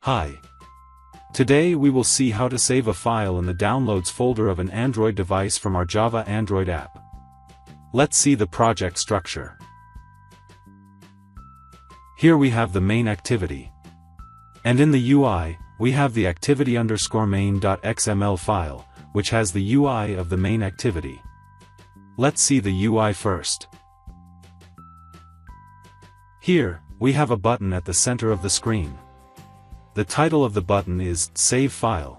Hi. Today we will see how to save a file in the Downloads folder of an Android device from our Java Android app. Let's see the project structure. Here we have the main activity. And in the UI, we have the activity_main.xml file, which has the UI of the main activity. Let's see the UI first. Here, we have a button at the center of the screen. The title of the button is Save File.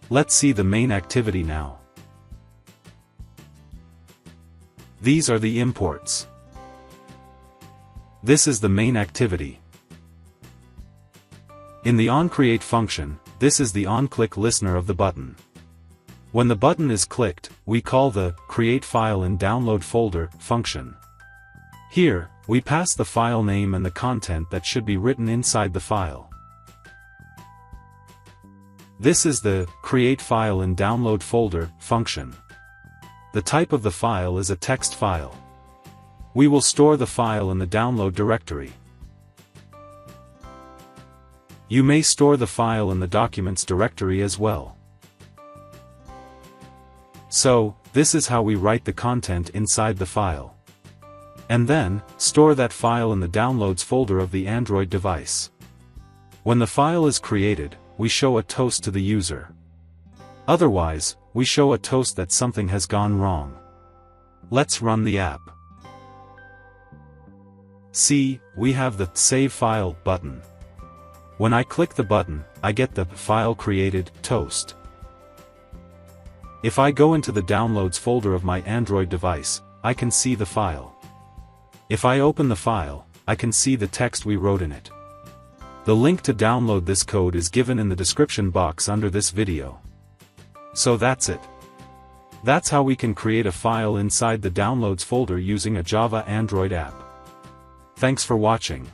Let's see the main activity now. These are the imports. This is the main activity. In the onCreate function, this is the onClick listener of the button. When the button is clicked, we call the Create File in Download Folder function. Here, we pass the file name and the content that should be written inside the file. This is the Create File in Download Folder function. The type of the file is a text file. We will store the file in the download directory. You may store the file in the Documents directory as well. So, this is how we write the content inside the file. And then, store that file in the Downloads folder of the Android device. When the file is created, we show a toast to the user. Otherwise, we show a toast that something has gone wrong. Let's run the app. See, we have the Save File button. When I click the button, I get the File Created toast. If I go into the Downloads folder of my Android device, I can see the file. If I open the file, I can see the text we wrote in it. The link to download this code is given in the description box under this video. So that's it. That's how we can create a file inside the Downloads folder using a Java Android app. Thanks for watching.